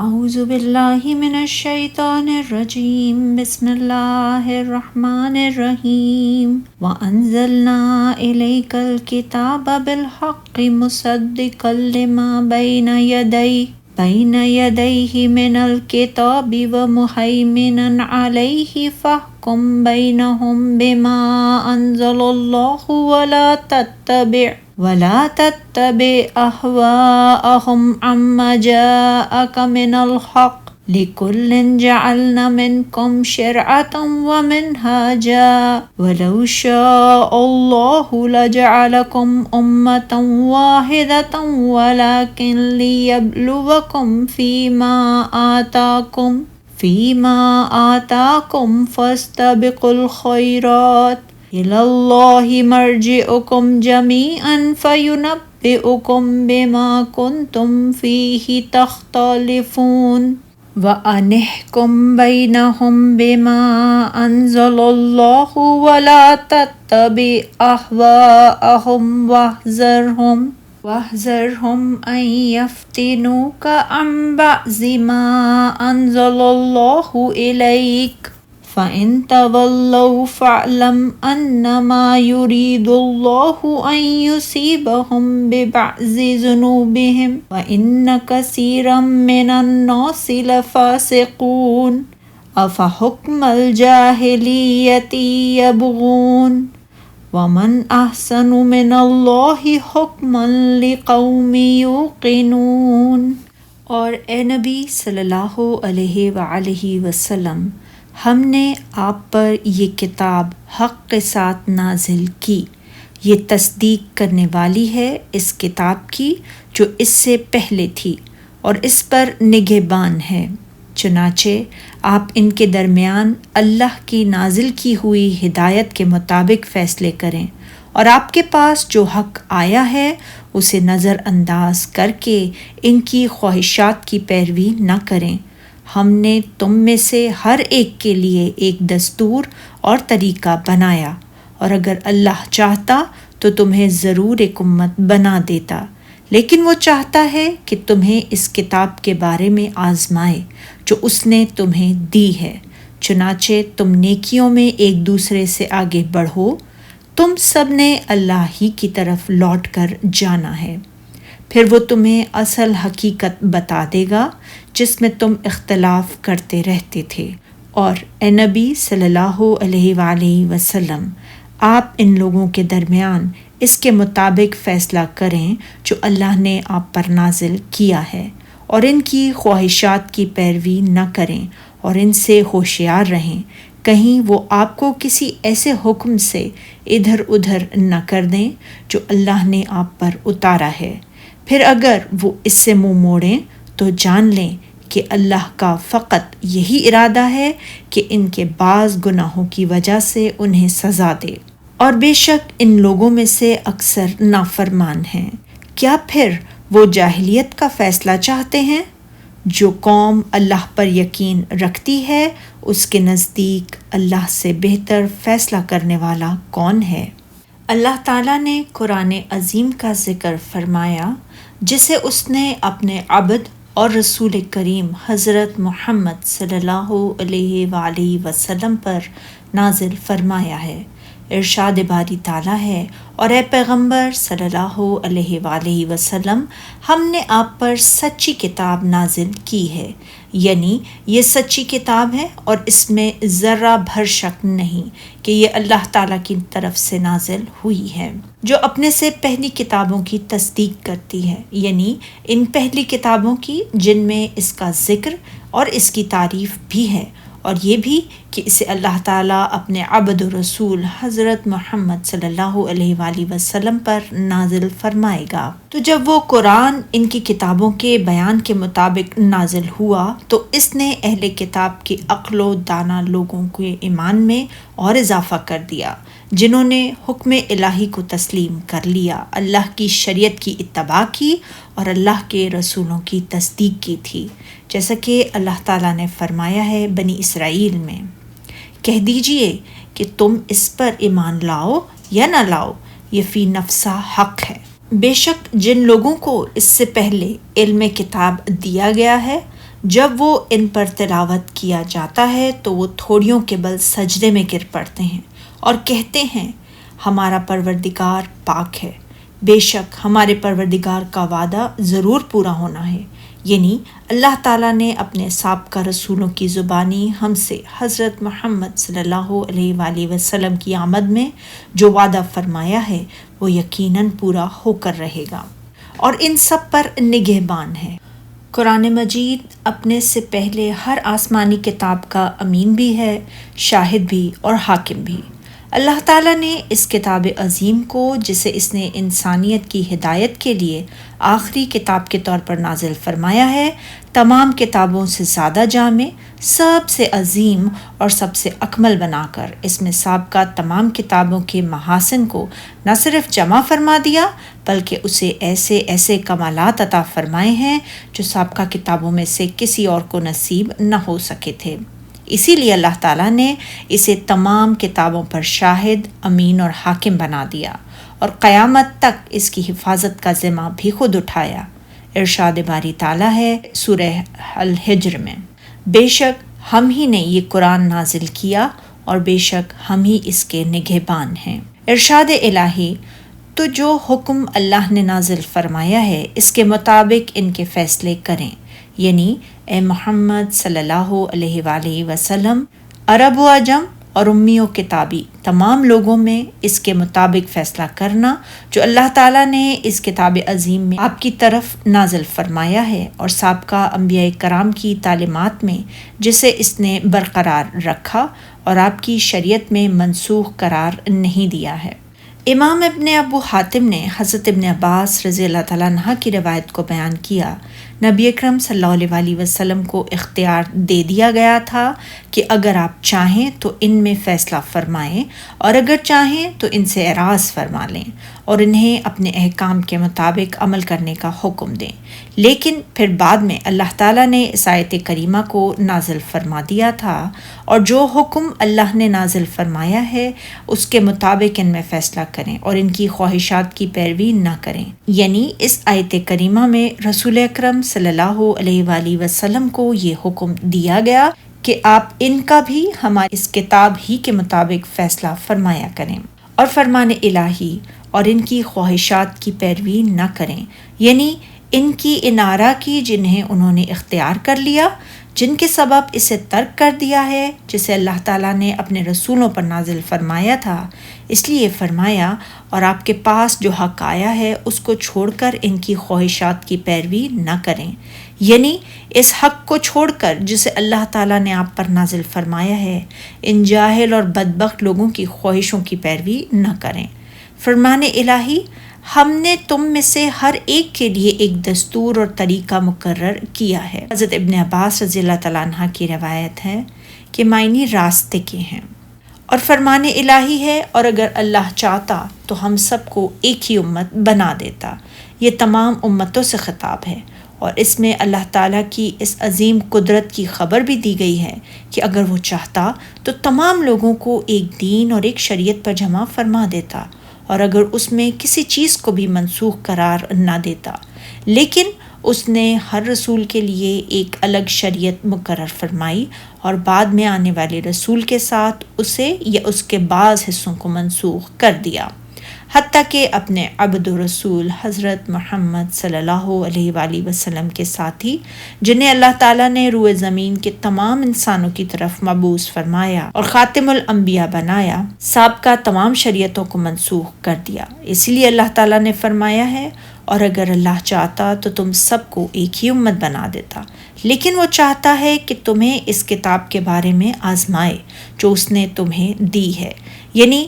اعوذ باللہ من الشیطان الرجیم بسم اللہ الرحمن الرحیم وانزلنا الیک الکتاب بالحق مصدقا لما بین یدیہ من الکتاب ومہیمنا علیہ فاحکم بینہم بما انزل اللہ ولا تتبع اہواءہم عما جاءک من الحق لکل جعلنا منکم شرعۃ ومنہاجا ولو شاء اللہ لجعلکم امۃ واحدۃ ولکن لیبلوکم فیما آتاکم فاستبقوا الخیرات الی اللہ مرجعکم جمیعا فینبئکم بما کنتم فیہ تختلفون وَأَنِحْكُمْ بَيْنَهُمْ بِمَا أَنزَلَ اللَّهُ وَلَا تَتَّبِعْ أَهْوَاءَهُمْ وَاحْذَرْهُمْ أَنْ يَفْتِنُوكَ عَنْ بَعْضِ مَا أَنزَلَ اللَّهُ إِلَيْكَ فَإِن تَوَلَّوْا فَاعْلَمْ أَنَّمَا يُرِيدُ اللَّهُ أَن يُصِيبَهُم بِبَعْضِ ذُنُوبِهِمْ وَإِنَّ كَثِيرًا مِّنَ النَّاسِ لَفَاسِقُونَ أَفَحُكْمَ الْجَاهِلِيَّةِ يَبْغُونَ وَمَنْ أَحْسَنُ مِنَ اللَّهِ حُكْمًا لِقَوْمٍ يُوقِنُونَ۔ اور اے نبی صلی اللہ علیہ وآلہ وسلم، ہم نے آپ پر یہ کتاب حق کے ساتھ نازل کی، یہ تصدیق کرنے والی ہے اس کتاب کی جو اس سے پہلے تھی اور اس پر نگہبان ہے۔ چنانچہ آپ ان کے درمیان اللہ کی نازل کی ہوئی ہدایت کے مطابق فیصلے کریں اور آپ کے پاس جو حق آیا ہے اسے نظر انداز کر کے ان کی خواہشات کی پیروی نہ کریں۔ ہم نے تم میں سے ہر ایک کے لیے ایک دستور اور طریقہ بنایا، اور اگر اللہ چاہتا تو تمہیں ضرور ایک امت بنا دیتا، لیکن وہ چاہتا ہے کہ تمہیں اس کتاب کے بارے میں آزمائے جو اس نے تمہیں دی ہے۔ چنانچہ تم نیکیوں میں ایک دوسرے سے آگے بڑھو، تم سب نے اللہ ہی کی طرف لوٹ کر جانا ہے، پھر وہ تمہیں اصل حقیقت بتا دے گا جس میں تم اختلاف کرتے رہتے تھے۔ اور اے نبی صلی اللہ علیہ وآلہ وسلم، آپ ان لوگوں کے درمیان اس کے مطابق فیصلہ کریں جو اللہ نے آپ پر نازل کیا ہے، اور ان کی خواہشات کی پیروی نہ کریں اور ان سے ہوشیار رہیں، کہیں وہ آپ کو کسی ایسے حکم سے ادھر ادھر نہ کر دیں جو اللہ نے آپ پر اتارا ہے۔ پھر اگر وہ اس سے منہ موڑیں تو جان لیں کہ اللہ کا فقط یہی ارادہ ہے کہ ان کے بعض گناہوں کی وجہ سے انہیں سزا دے، اور بے شک ان لوگوں میں سے اکثر نافرمان ہیں۔ کیا پھر وہ جاہلیت کا فیصلہ چاہتے ہیں؟ جو قوم اللہ پر یقین رکھتی ہے اس کے نزدیک اللہ سے بہتر فیصلہ کرنے والا کون ہے؟ اللہ تعالیٰ نے قرآن عظیم کا ذکر فرمایا جسے اس نے اپنے عبد اور رسول کریم حضرت محمد صلی اللہ علیہ وآلہ وسلم پر نازل فرمایا ہے۔ ارشاد باری تعالیٰ ہے، اور اے پیغمبر صلی اللہ علیہ وآلہ وسلم، ہم نے آپ پر سچی کتاب نازل کی ہے، یعنی یہ سچی کتاب ہے اور اس میں ذرہ بھر شک نہیں کہ یہ اللہ تعالیٰ کی طرف سے نازل ہوئی ہے، جو اپنے سے پہلی کتابوں کی تصدیق کرتی ہے، یعنی ان پہلی کتابوں کی جن میں اس کا ذکر اور اس کی تعریف بھی ہے، اور یہ بھی کہ اسے اللہ تعالیٰ اپنے عبد و رسول حضرت محمد صلی اللہ علیہ وآلہ وسلم پر نازل فرمائے گا۔ تو جب وہ قرآن ان کی کتابوں کے بیان کے مطابق نازل ہوا تو اس نے اہل کتاب کے عقل و دانا لوگوں کے ایمان میں اور اضافہ کر دیا، جنہوں نے حکم الہی کو تسلیم کر لیا، اللہ کی شریعت کی اتباع کی اور اللہ کے رسولوں کی تصدیق کی تھی، جیسا کہ اللہ تعالیٰ نے فرمایا ہے بنی اسرائیل میں، کہہ دیجئے کہ تم اس پر ایمان لاؤ یا نہ لاؤ، یہ فی نفسہ حق ہے۔ بے شک جن لوگوں کو اس سے پہلے علم کتاب دیا گیا ہے جب وہ ان پر تلاوت کیا جاتا ہے تو وہ تھوڑیوں کے بل سجدے میں گر پڑتے ہیں اور کہتے ہیں ہمارا پروردگار پاک ہے، بے شک ہمارے پروردگار کا وعدہ ضرور پورا ہونا ہے، یعنی اللہ تعالیٰ نے اپنے سابقہ رسولوں کی زبانی ہم سے حضرت محمد صلی اللہ علیہ وآلہ وسلم کی آمد میں جو وعدہ فرمایا ہے وہ یقیناً پورا ہو کر رہے گا، اور ان سب پر نگہبان ہے۔ قرآن مجید اپنے سے پہلے ہر آسمانی کتاب کا امین بھی ہے، شاہد بھی اور حاکم بھی۔ اللہ تعالیٰ نے اس کتاب عظیم کو، جسے اس نے انسانیت کی ہدایت کے لیے آخری کتاب کے طور پر نازل فرمایا ہے، تمام کتابوں سے زیادہ جامع، سب سے عظیم اور سب سے اکمل بنا کر اس میں سابقہ تمام کتابوں کے محاسن کو نہ صرف جمع فرما دیا بلکہ اسے ایسے ایسے کمالات عطا فرمائے ہیں جو سابقہ کتابوں میں سے کسی اور کو نصیب نہ ہو سکے تھے۔ اسی لیے اللہ تعالیٰ نے اسے تمام کتابوں پر شاہد، امین اور حاکم بنا دیا، اور قیامت تک اس کی حفاظت کا ذمہ بھی خود اٹھایا۔ ارشاد باری تعالیٰ ہے سورہ الحجر میں، بے شک ہم ہی نے یہ قرآن نازل کیا اور بے شک ہم ہی اس کے نگہبان ہیں۔ ارشاد الہی، تو جو حکم اللہ نے نازل فرمایا ہے اس کے مطابق ان کے فیصلے کریں، یعنی اے محمد صلی اللہ علیہ وآلہ وسلم، عرب و عجم اور امی و کتابی تمام لوگوں میں اس کے مطابق فیصلہ کرنا جو اللہ تعالیٰ نے اس کتاب عظیم میں آپ کی طرف نازل فرمایا ہے، اور سابقہ انبیاء کرام کی تعلیمات میں جسے اس نے برقرار رکھا اور آپ کی شریعت میں منسوخ قرار نہیں دیا ہے۔ امام ابن ابو حاتم نے حضرت ابن عباس رضی اللہ تعالیٰ عنہ کی روایت کو بیان کیا، نبی اکرم صلی اللہ علیہ وسلم کو اختیار دے دیا گیا تھا کہ اگر آپ چاہیں تو ان میں فیصلہ فرمائیں اور اگر چاہیں تو ان سے اعراض فرما لیں اور انہیں اپنے احکام کے مطابق عمل کرنے کا حکم دیں، لیکن پھر بعد میں اللہ تعالیٰ نے اس آیت کریمہ کو نازل فرما دیا تھا، اور جو حکم اللہ نے نازل فرمایا ہے اس کے مطابق ان میں فیصلہ کریں اور ان کی خواہشات کی پیروی نہ کریں۔ یعنی اس آیت کریمہ میں رسول اکرم صلی اللہ علیہ وآلہ وسلم کو یہ حکم دیا گیا کہ آپ ان کا بھی ہماری اس کتاب ہی کے مطابق فیصلہ فرمایا کریں اور فرمان الہی اور ان کی خواہشات کی پیروی نہ کریں، یعنی ان کی ان آراء کی جنہیں انہوں نے اختیار کر لیا، جن کے سبب اسے ترک کر دیا ہے جسے اللہ تعالیٰ نے اپنے رسولوں پر نازل فرمایا تھا۔ اس لیے فرمایا اور آپ کے پاس جو حق آیا ہے اس کو چھوڑ کر ان کی خواہشات کی پیروی نہ کریں، یعنی اس حق کو چھوڑ کر جسے اللہ تعالیٰ نے آپ پر نازل فرمایا ہے ان جاہل اور بدبخت لوگوں کی خواہشوں کی پیروی نہ کریں۔ فرمان الہی، ہم نے تم میں سے ہر ایک کے لیے ایک دستور اور طریقہ مقرر کیا ہے۔ حضرت ابن عباس رضی اللہ تعالیٰ عنہ کی روایت ہے کہ معنی راستے کے ہیں، اور فرمان الہی ہے اور اگر اللہ چاہتا تو ہم سب کو ایک ہی امت بنا دیتا۔ یہ تمام امتوں سے خطاب ہے، اور اس میں اللہ تعالیٰ کی اس عظیم قدرت کی خبر بھی دی گئی ہے کہ اگر وہ چاہتا تو تمام لوگوں کو ایک دین اور ایک شریعت پر جمع فرما دیتا، اور اگر اس میں کسی چیز کو بھی منسوخ قرار نہ دیتا، لیکن اس نے ہر رسول کے لیے ایک الگ شریعت مقرر فرمائی اور بعد میں آنے والے رسول کے ساتھ اسے یا اس کے بعض حصوں کو منسوخ کر دیا، حتیٰ کہ اپنے عبد و رسول حضرت محمد صلی اللہ علیہ وآلہ وسلم کے ساتھی، جنہیں اللہ تعالیٰ نے روئے زمین کے تمام انسانوں کی طرف مبعوث فرمایا اور خاتم الانبیاء بنایا، سابقہ تمام شریعتوں کو منسوخ کر دیا۔ اسی لیے اللہ تعالیٰ نے فرمایا ہے اور اگر اللہ چاہتا تو تم سب کو ایک ہی امت بنا دیتا، لیکن وہ چاہتا ہے کہ تمہیں اس کتاب کے بارے میں آزمائے جو اس نے تمہیں دی ہے، یعنی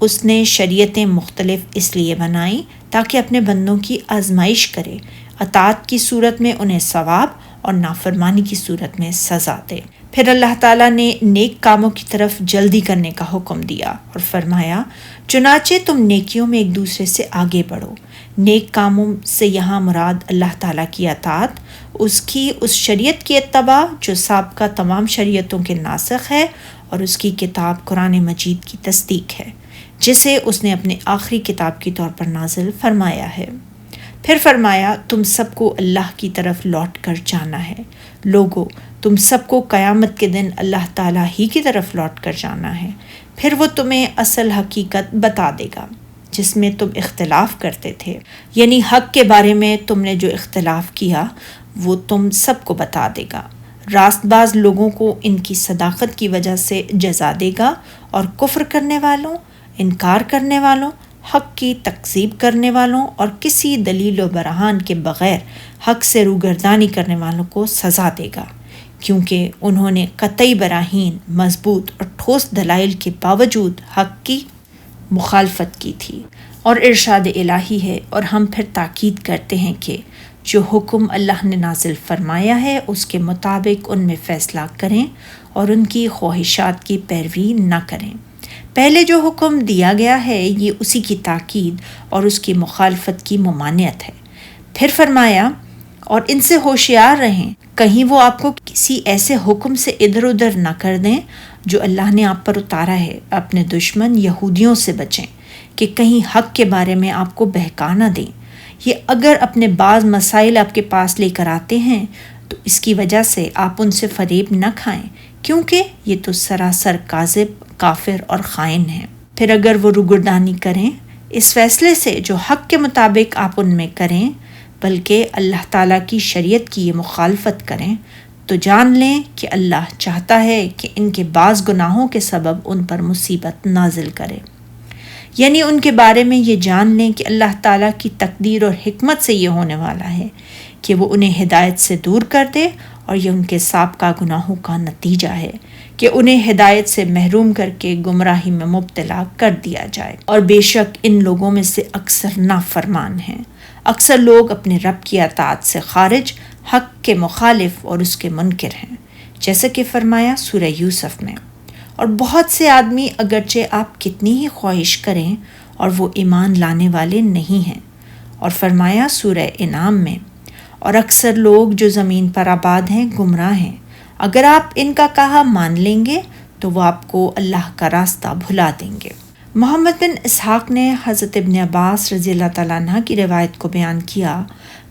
اس نے شریعتیں مختلف اس لیے بنائیں تاکہ اپنے بندوں کی آزمائش کرے، اطاعت کی صورت میں انہیں ثواب اور نافرمانی کی صورت میں سزا دے۔ پھر اللہ تعالیٰ نے نیک کاموں کی طرف جلدی کرنے کا حکم دیا اور فرمایا چنانچہ تم نیکیوں میں ایک دوسرے سے آگے بڑھو۔ نیک کاموں سے یہاں مراد اللہ تعالیٰ کی اطاعت، اس شریعت کی اتباع جو سابقہ تمام شریعتوں کے ناسخ ہے، اور اس کی کتاب قرآن مجید کی تصدیق ہے جسے اس نے اپنے آخری کتاب کے طور پر نازل فرمایا ہے۔ پھر فرمایا تم سب کو اللہ کی طرف لوٹ کر جانا ہے، لوگو تم سب کو قیامت کے دن اللہ تعالیٰ ہی کی طرف لوٹ کر جانا ہے، پھر وہ تمہیں اصل حقیقت بتا دے گا جس میں تم اختلاف کرتے تھے، یعنی حق کے بارے میں تم نے جو اختلاف کیا وہ تم سب کو بتا دے گا۔ راست باز لوگوں کو ان کی صداقت کی وجہ سے جزا دے گا، اور کفر کرنے والوں، انکار کرنے والوں، حق کی تکذیب کرنے والوں اور کسی دلیل و برہان کے بغیر حق سے روگردانی کرنے والوں کو سزا دے گا، کیونکہ انہوں نے قطعی براہین، مضبوط اور ٹھوس دلائل کے باوجود حق کی مخالفت کی تھی۔ اور ارشاد الہی ہے، اور ہم پھر تاکید کرتے ہیں کہ جو حکم اللہ نے نازل فرمایا ہے اس کے مطابق ان میں فیصلہ کریں اور ان کی خواہشات کی پیروی نہ کریں۔ پہلے جو حکم دیا گیا ہے یہ اسی کی تاکید اور اس کی مخالفت کی ممانعت ہے۔ پھر فرمایا اور ان سے ہوشیار رہیں، کہیں وہ آپ کو کسی ایسے حکم سے ادھر ادھر نہ کر دیں جو اللہ نے آپ پر اتارا ہے۔ اپنے دشمن یہودیوں سے بچیں کہ کہیں حق کے بارے میں آپ کو بہکا نہ دیں۔ یہ اگر اپنے بعض مسائل آپ کے پاس لے کر آتے ہیں تو اس کی وجہ سے آپ ان سے فریب نہ کھائیں، کیونکہ یہ تو سراسر کاذب، کافر اور خائن ہیں۔ پھر اگر وہ روگردانی کریں اس فیصلے سے جو حق کے مطابق آپ ان میں کریں، بلکہ اللہ تعالیٰ کی شریعت کی یہ مخالفت کریں، تو جان لیں کہ اللہ چاہتا ہے کہ ان کے بعض گناہوں کے سبب ان پر مصیبت نازل کرے۔ یعنی ان کے بارے میں یہ جان لیں کہ اللہ تعالیٰ کی تقدیر اور حکمت سے یہ ہونے والا ہے کہ وہ انہیں ہدایت سے دور کر دے، اور یہ ان کے سابقہ گناہوں کا نتیجہ ہے کہ انہیں ہدایت سے محروم کر کے گمراہی میں مبتلا کر دیا جائے۔ اور بے شک ان لوگوں میں سے اکثر نافرمان ہیں، اکثر لوگ اپنے رب کی اطاعت سے خارج، حق کے مخالف اور اس کے منکر ہیں، جیسا کہ فرمایا سورہ یوسف میں۔ اور بہت سے آدمی اگرچہ آپ کتنی ہی خواہش کریں اور وہ ایمان لانے والے نہیں ہیں۔ اور فرمایا سورہ انعام میں، اور اکثر لوگ جو زمین پر آباد ہیں گمراہ ہیں، اگر آپ ان کا کہا مان لیں گے تو وہ آپ کو اللہ کا راستہ بھلا دیں گے۔ محمد بن اسحاق نے حضرت ابن عباس رضی اللہ تعالیٰ عنہ کی روایت کو بیان کیا۔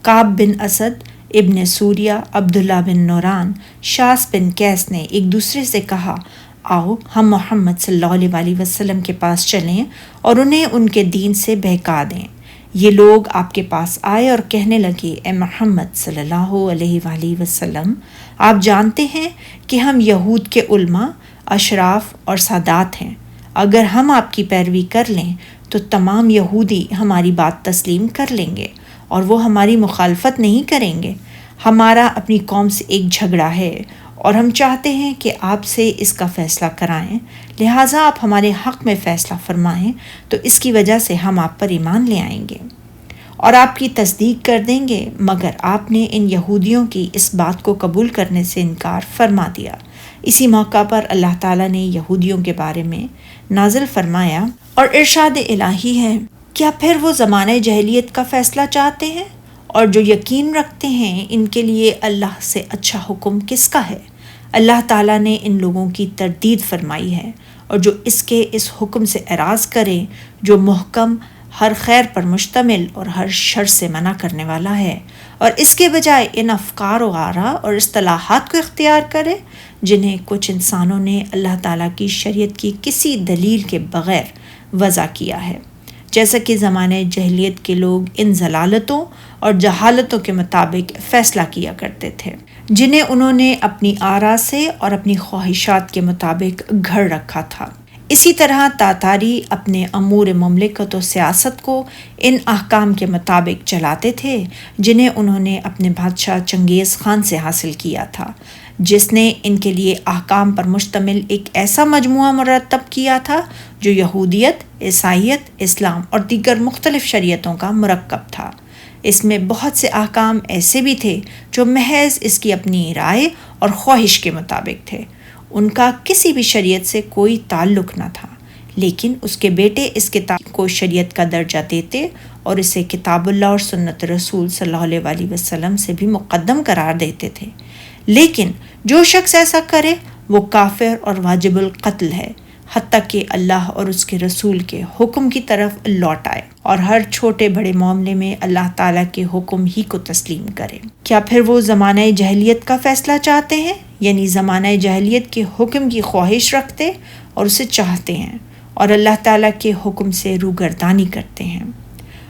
کعب بن اسد، ابن سوریہ، عبداللہ بن نوران، شاس بن قیس نے ایک دوسرے سے کہا، آؤ ہم محمد صلی اللہ علیہ وسلم کے پاس چلیں اور انہیں ان کے دین سے بہکا دیں۔ یہ لوگ آپ کے پاس آئے اور کہنے لگے، اے محمد صلی اللہ علیہ وآلہ وسلم، آپ جانتے ہیں کہ ہم یہود کے علماء، اشراف اور سادات ہیں۔ اگر ہم آپ کی پیروی کر لیں تو تمام یہودی ہماری بات تسلیم کر لیں گے اور وہ ہماری مخالفت نہیں کریں گے۔ ہمارا اپنی قوم سے ایک جھگڑا ہے اور ہم چاہتے ہیں کہ آپ سے اس کا فیصلہ کرائیں، لہٰذا آپ ہمارے حق میں فیصلہ فرمائیں تو اس کی وجہ سے ہم آپ پر ایمان لے آئیں گے اور آپ کی تصدیق کر دیں گے، مگر آپ نے ان یہودیوں کی اس بات کو قبول کرنے سے انکار فرما دیا۔ اسی موقع پر اللہ تعالیٰ نے یہودیوں کے بارے میں نازل فرمایا، اور ارشاد الہی ہے، کیا پھر وہ زمانہ جاہلیت کا فیصلہ چاہتے ہیں؟ اور جو یقین رکھتے ہیں ان کے لیے اللہ سے اچھا حکم کس کا ہے؟ اللہ تعالیٰ نے ان لوگوں کی تردید فرمائی ہے، اور جو اس حکم سے اعراض کرے جو محکم، ہر خیر پر مشتمل اور ہر شر سے منع کرنے والا ہے، اور اس کے بجائے ان افکار و آراء اور اصطلاحات کو اختیار کرے جنہیں کچھ انسانوں نے اللہ تعالیٰ کی شریعت کی کسی دلیل کے بغیر وضع کیا ہے، جیسا کہ زمانے جاہلیت کے لوگ ان ضلالتوں اور جہالتوں کے مطابق فیصلہ کیا کرتے تھے جنہیں انہوں نے اپنی آراء سے اور اپنی خواہشات کے مطابق گھڑ رکھا تھا۔ اسی طرح تاتاری اپنے امور مملکت و سیاست کو ان احکام کے مطابق چلاتے تھے جنہیں انہوں نے اپنے بادشاہ چنگیز خان سے حاصل کیا تھا، جس نے ان کے لیے احکام پر مشتمل ایک ایسا مجموعہ مرتب کیا تھا جو یہودیت، عیسائیت، اسلام اور دیگر مختلف شریعتوں کا مرکب تھا۔ اس میں بہت سے احکام ایسے بھی تھے جو محض اس کی اپنی رائے اور خواہش کے مطابق تھے، ان کا کسی بھی شریعت سے کوئی تعلق نہ تھا، لیکن اس کے بیٹے اس کتاب کو شریعت کا درجہ دیتے اور اسے کتاب اللہ اور سنت رسول صلی اللہ علیہ وسلم سے بھی مقدم قرار دیتے تھے۔ لیکن جو شخص ایسا کرے وہ کافر اور واجب القتل ہے، حتیٰ کہ اللہ اور اس کے رسول کے حکم کی طرف لوٹ آئے اور ہر چھوٹے بڑے معاملے میں اللہ تعالیٰ کے حکم ہی کو تسلیم کرے۔ کیا پھر وہ زمانہ جاہلیت کا فیصلہ چاہتے ہیں؟ یعنی زمانہ جاہلیت کے حکم کی خواہش رکھتے اور اسے چاہتے ہیں اور اللہ تعالیٰ کے حکم سے روگردانی کرتے ہیں۔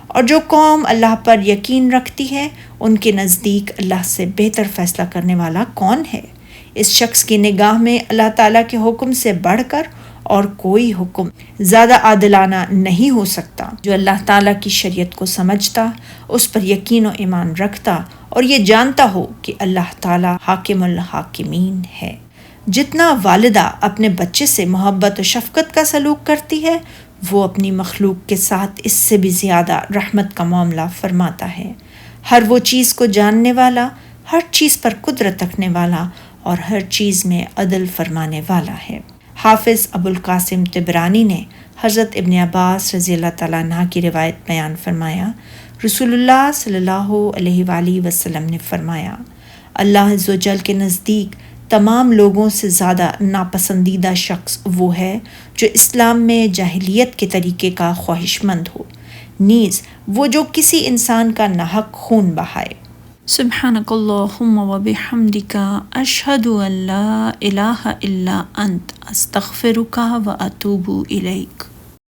اور جو قوم اللہ پر یقین رکھتی ہے ان کے نزدیک اللہ سے بہتر فیصلہ کرنے والا کون ہے؟ اس شخص کی نگاہ میں اللہ تعالیٰ کے حکم سے بڑھ کر اور کوئی حکم زیادہ عادلانہ نہیں ہو سکتا۔ جو اللہ تعالیٰ کی شریعت کو سمجھتا، اس پر یقین و ایمان رکھتا اور یہ جانتا ہو کہ اللہ تعالیٰ حاکم الحاکمین ہے۔ جتنا والدہ اپنے بچے سے محبت و شفقت کا سلوک کرتی ہے، وہ اپنی مخلوق کے ساتھ اس سے بھی زیادہ رحمت کا معاملہ فرماتا ہے۔ ہر وہ چیز کو جاننے والا، ہر چیز پر قدرت رکھنے والا اور ہر چیز میں عدل فرمانے والا ہے۔ حافظ ابو القاسم طبرانی نے حضرت ابن عباس رضی اللہ تعالیٰ عنہ کی روایت بیان فرمایا، رسول اللہ صلی اللہ علیہ وآلہ وسلم نے فرمایا، اللہ عز و جل کے نزدیک تمام لوگوں سے زیادہ ناپسندیدہ شخص وہ ہے جو اسلام میں جاہلیت کے طریقے کا خواہش مند ہو، نیز وہ جو کسی انسان کا ناحق خون بہائے۔ سبحانک اللہم و بحمدک، اشہد ان لا الہ الا انت، استغفرک و اتوب الیک۔